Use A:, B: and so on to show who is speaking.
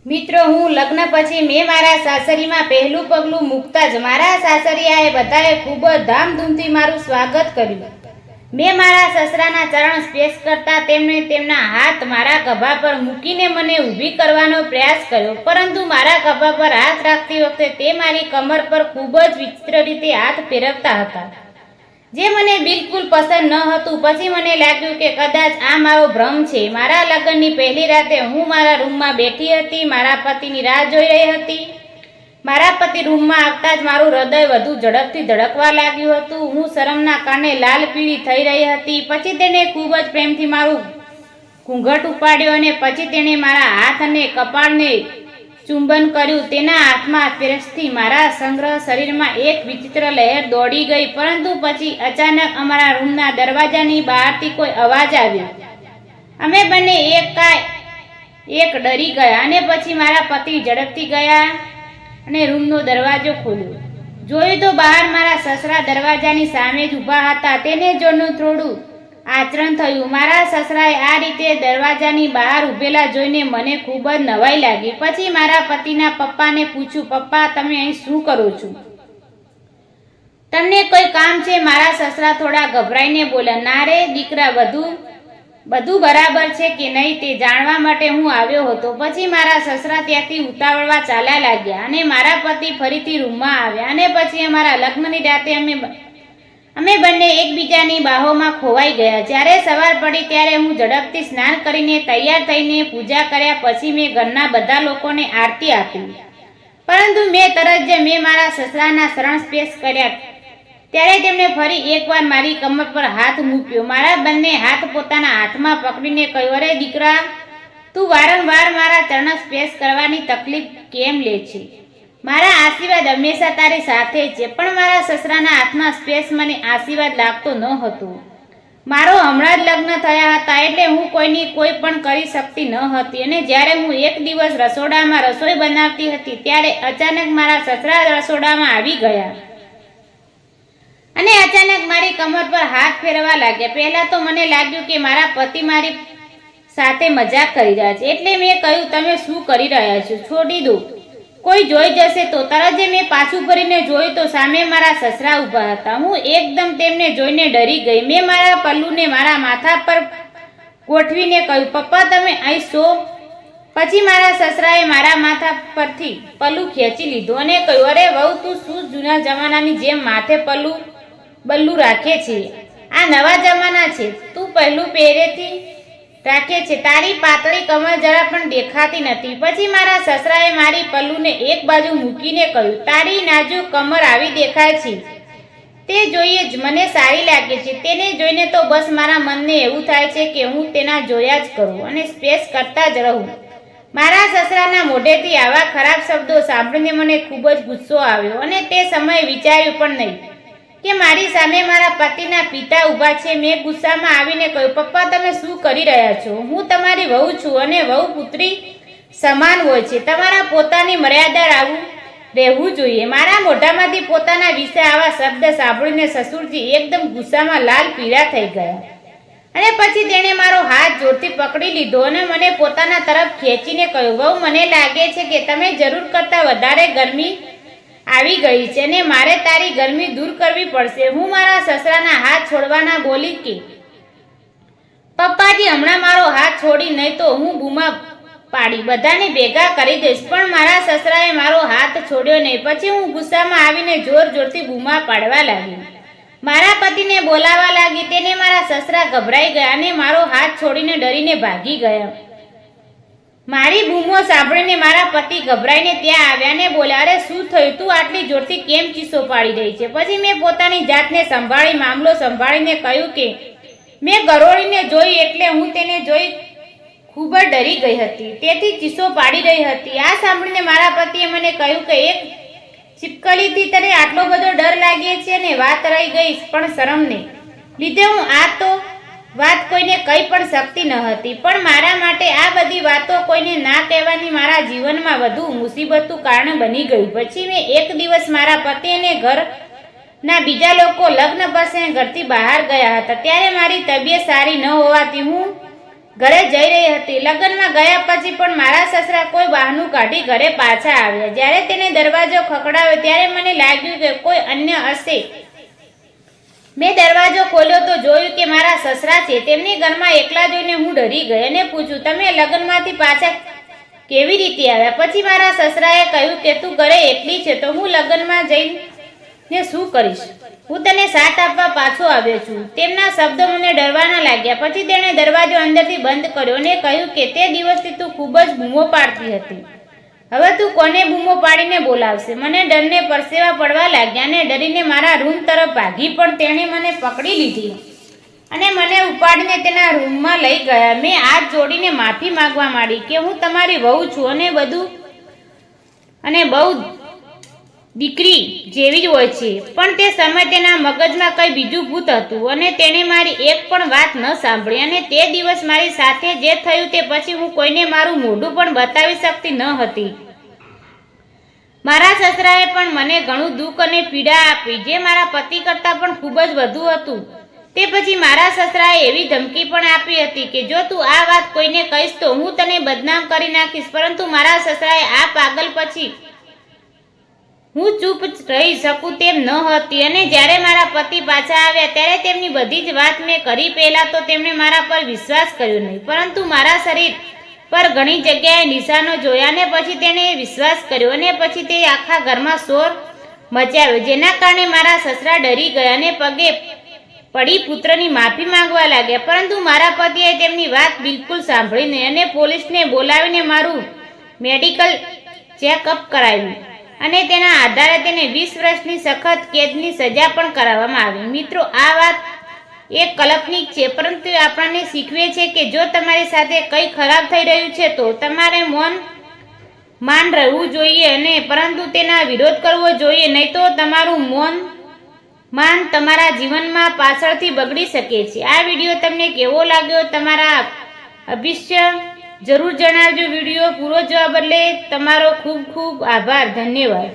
A: મિત્રો, હું લગ્ન પછી મેં મારા સાસરીમાં પહેલું પગલું મૂકતા જ મારા સાસરિયાએ બધાએ ખૂબ જ ધામધૂમથી મારું સ્વાગત કર્યું. મેં મારા સસરાના ચરણ સ્પર્શ કરતા તેમણે તેમના હાથ મારા ખભા પર મૂકીને મને ઊભી કરવાનો પ્રયાસ કર્યો, પરંતુ મારા ખભા પર હાથ રાખતી વખતે તે મારી કમર પર ખૂબ જ વિચિત્ર રીતે હાથ ફેરવતા હતા, જે મને બિલકુલ પસંદ ન હતું. પછી મને લાગ્યું કે કદાચ આ મારો ભ્રમ છે. મારા લગ્નની પહેલી રાતે હું મારા રૂમમાં બેઠી હતી, મારા પતિની રાહ જોઈ રહી હતી. મારા પતિ રૂમમાં આવતા જ મારું હૃદય વધુ ઝડપથી ધડકવા લાગ્યું હતું. હું શરમના કારણે લાલ પીળી થઈ રહી હતી. પછી તેણે ખૂબ જ પ્રેમથી મારું ઘૂંઘટ ઉપાડ્યો અને પછી તેણે મારા હાથ અને કપાળને ચુંબન કર્યું. તેના હાથમાં સ્પર્શથી મારા સમગ્ર શરીરમાં એક વિચિત્ર લહેર દોડી ગઈ. પરંતુ પછી અચાનક અમારા રૂમના દરવાજાની બહારથી કોઈ અવાજ આવ્યો. અમે બંને એક ડરી ગયા અને પછી મારા પતિ ઝડપથી ગયા અને રૂમનો દરવાજો ખોલ્યો. જોયું તો બહાર મારા સસરા દરવાજાની સામે જ ઊભા હતા. તેને જોઈને થોડું આચરણ થયું. મારા સસરાએ આ રીતે દરવાજાની બહાર ઊભેલા જોઈને મને ખૂબ જ નવાઈ લાગી. પછી મારા પતિના પપ્પાને પૂછ્યું, પપ્પા, તમે અહીં શું કરો છો? તમને કોઈ કામ છે? મારા સસરા થોડા ગભરાઈને બોલ્યા, ના રે દીકરા, બધું બરાબર છે કે નહીં તે જાણવા માટે હું આવ્યો હતો. પછી મારા સસરા ત્યાંથી ઉતાવળવા ચાલ્યા લાગ્યા અને મારા પતિ ફરીથી રૂમમાં આવ્યા અને પછી અમારા લગ્નની રાતે અમે બંને એકબીજાની બાહોમાં ખોવાઈ ગયા. જ્યારે સવાર પડી ત્યારે હું ઝડપથી સ્નાન કરીને તૈયાર થઈને પૂજા કર્યા. પછી મેં ઘરના બધા લોકોને આરતી આપી, પરંતુ તરત જ મેં મારા સસરાના શરણ સ્પર્શ કર્યા ત્યારે તેમણે ફરી એકવાર મારી કમર પર હાથ મૂક્યો. મારા બંને હાથ પોતાના હાથમાં પકડીને કહ્યું, અરે દીકરા, તું વારંવાર મારા ચરણ સ્પર્શ કરવાની તકલીફ કેમ લે છે? મારા આશીર્વાદ હંમેશા તારી સાથે છે. પણ મારા સસરાના હાથમાં સ્પર્શ મને આશીર્વાદ લાગતો ન હતો. મારો હમણાં જ લગ્ન થયા હતા, એટલે હું કોઈની કોઈ પણ કરી શકતી ન હતી. અને જ્યારે હું એક દિવસ રસોડામાં રસોઈ બનાવતી હતી ત્યારે અચાનક મારા સસરા રસોડામાં આવી ગયા અને અચાનક મારી કમર પર હાથ ફેરવવા લાગ્યા. પહેલા તો મને લાગ્યું કે મારા પતિ મારી સાથે મજાક કરી રહ્યા છે, એટલે મેં કહ્યું, તમે શું કરી રહ્યા છો? છોડી દો, કોઈ જોઈ જશે તો. તરત જ મેં પાછું ફરીને જોયું તો સામે મારા સસરા ઊભા હતા. હું એકદમ તેમને જોઈને ડરી ગઈ. મેં મારા પલ્લુને મારા માથા પર ગોઠવીને કહ્યું, પપ્પા, તમે અહીં છો? પછી મારા સસરાએ મારા માથા પરથી પલ્લું ખેંચી લીધું અને કહ્યું, અરે વહુ, તું શું જૂના જમાનાની જેમ માથે બલ્લું રાખે છે? આ નવા જમાના છે. તું પહેલું પહેરેથી રાખે છે. તારી પાતળી કમર જરા પણ દેખાતી નથી. પછી મારા સસરાએ મારી પલ્લુને એક બાજુ મૂકીને કહ્યું, તારી નાજુક કમર આવી દેખાય છે તે જોઈએ જ મને સારી લાગે છે. તેને જોઈને તો બસ મારા મનને એવું થાય છે કે હું તેના જોયા જ કરું અને સ્પર્શ કરતા જ રહું. મારા સસરાના મોઢેથી આવા ખરાબ શબ્દો સાંભળીને મને ખૂબ જ ગુસ્સો આવ્યો અને તે સમયે વિચાર્યું પણ નહીં કે મારી સામે મારા પતિના પિતા ઊભા છે. મેં ગુસ્સામાં આવીને કહ્યું, પપ્પા, તમે શું કરી રહ્યા છો? હું તમારી વહુ છું અને વહુ પુત્રી સમાન હોય છે. તમારા પોતાની મર્યાદા રહેવું જોઈએ. મારા મોઢામાંથી પોતાના વિશે આવા શબ્દ સાંભળીને સસુરજી એકદમ ગુસ્સામાં લાલ પીળા થઈ ગયા અને પછી તેણે મારો હાથ જોરથી પકડી લીધો અને મને પોતાના તરફ ખેંચીને કહ્યું, વહુ, મને લાગે છે કે તમે જરૂર કરતાં વધારે ગરમી આવી ગઈ છે અને મારે તારી ગરમી દૂર કરવી પડશે. હું મારા સસરાના હાથ છોડવાના બોલી કે પપ્પાજી, હમણાં મારો હાથ છોડી, નહીં તો હું બૂમા પાડી બધાને ભેગા કરી દઈશ. પણ મારા સસરાએ મારો હાથ છોડ્યો નહીં. પછી હું ગુસ્સામાં આવીને જોરથી બૂમા પાડવા લાગી. મારા પતિને બોલાવવા લાગી. તેને મારા સસરા ગભરાઈ ગયા અને મારો હાથ છોડીને ડરીને ભાગી ગયા. મારી બૂમો સાંભળીને મારા પતિ ગભરાઈને ત્યાં આવ્યા અને બોલ્યા, અરે શું થયું? તું આટલી જોરથી કેમ ચીસો પાડી રહી છે? પછી મેં પોતાની જાતને મામલો સંભાળીને કહ્યું કે મેં ગરોળીને જોઈ, એટલે હું તેને જોઈ ખૂબ જ ડરી ગઈ હતી, તેથી ચીસો પાડી રહી હતી. આ સાંભળીને મારા પતિએ મને કહ્યું કે એક ચીપકલીથી તને આટલો બધો ડર લાગે છે અને વાત રહી ગઈ પણ શરમને લીધે હું આ તો વાત કોઈને કહી પણ શકતી ન હતી. પણ મારા માટે આ બધી વાતો કોઈને ના કહેવાની મારા જીવનમાં વધુ મુસીબતનું કારણ બની ગયું. પછી મેં એક દિવસ મારા પતિ અને ઘરના બીજા લોકો લગ્ન પછી ઘરથી બહાર ગયા હતા. ત્યારે મારી તબિયત સારી ન હોવાથી હું ઘરે જઈ રહી હતી. લગ્નમાં ગયા પછી પણ મારા સસરા કોઈ બહાનું કાઢી ઘરે પાછા આવ્યા. જ્યારે તેને દરવાજો ખખડાવ્યો ત્યારે મને લાગ્યું કે કોઈ અન્ય હશે. મેં દરવાજો ખોલ્યો તો જોયું કે મારા સસરા છે. તેમને ઘરમાં એકલા જોઈને હું ડરી ગઈ અને પૂછ્યું, તમે લગ્નમાંથી પાછા કેવી રીતે આવ્યા? પછી મારા સસરાએ કહ્યું કે તું ઘરે એકલી છે તો હું લગ્નમાં જઈને શું કરીશ? હું તને સાથ આપવા પાછો આવ્યો છું. તેમના શબ્દો મને ડરવાના લાગ્યા. પછી તેણે દરવાજો અંદરથી બંધ કર્યો અને કહ્યું કે તે દિવસથી તું ખૂબ જ બૂમો પાડતી હતી. હવે તું કોને બૂમો પાડીને બોલાવશે? મને ડરને પરસેવા પડવા લાગ્યા અને ડરીને મારા રૂમ તરફ ભાગી. પણ તેણે મને પકડી લીધી અને મને ઉપાડીને તેના રૂમમાં લઈ ગયા. મેં હાથ જોડીને માફી માંગવા માંડી કે હું તમારી વહુ છું અને બહુ દીકરી જેવી જ હોય છે. પણ તે સમયે તેના મગજમાં કંઈ બીજું ભૂત હતું અને તેણે મારી એક પણ વાત ન સાંભળી. અને તે દિવસ મારી સાથે જે થયું તે પછી હું કોઈને મારું મોઢું પણ બતાવી શકતી ન હતી. મારા સસરાએ પણ મને ઘણું દુઃખ અને પીડા આપી, જે મારા પતિ કરતાં પણ ખૂબ જ વધુ હતું. તે પછી મારા સસરાએ એવી ધમકી પણ આપી હતી કે જો તું આ વાત કોઈને કહીશ તો હું તને બદનામ કરી નાખીશ. પરંતુ મારા સસરાએ આ પાગલ પછી હું ચૂપ રહી શકું તેમ ન હતી. અને જ્યારે મારા પતિ પાછા આવ્યા ત્યારે તેમની બધી જ વાત મેં કરી. પહેલાં તો તેમણે મારા પર વિશ્વાસ કર્યો નહીં, પરંતુ મારા શરીર પર ઘણી જગ્યાએ નિશાનો જોયા અને પછી તેણે વિશ્વાસ કર્યો અને પછી તે આખા ઘરમાં શોર મચાવ્યો, જેના કારણે મારા સસરા ડરી ગયા અને પગે પડી પુત્રની માફી માંગવા લાગ્યા. પરંતુ મારા પતિએ તેમની વાત બિલકુલ સાંભળી નહીં અને પોલીસને બોલાવીને મારું મેડિકલ ચેકઅપ કરાવ્યું અને તેના આધારે તેને 20 વર્ષની સખત કેદની સજા પણ કરાવવામાં આવી. મિત્રો, આ વાત એક કાલ્પનિક છે, પરંતુ આપણને શીખવે છે કે જો તમારી સાથે કંઈ ખરાબ થઈ રહ્યું છે તો તમારે માન રહેવું જોઈએ અને પરંતુ તેના વિરોધ કરવો જોઈએ, નહીં તો તમારું માન તમારા જીવનમાં પાછળથી બગડી શકે છે. આ વિડીયો તમને કેવો લાગ્યો? તમારા અભિષ્ય જરૂર જણાવજો. વિડીયો પૂરો જોવા બદલે તમારો ખૂબ ખૂબ આભાર. ધન્યવાદ.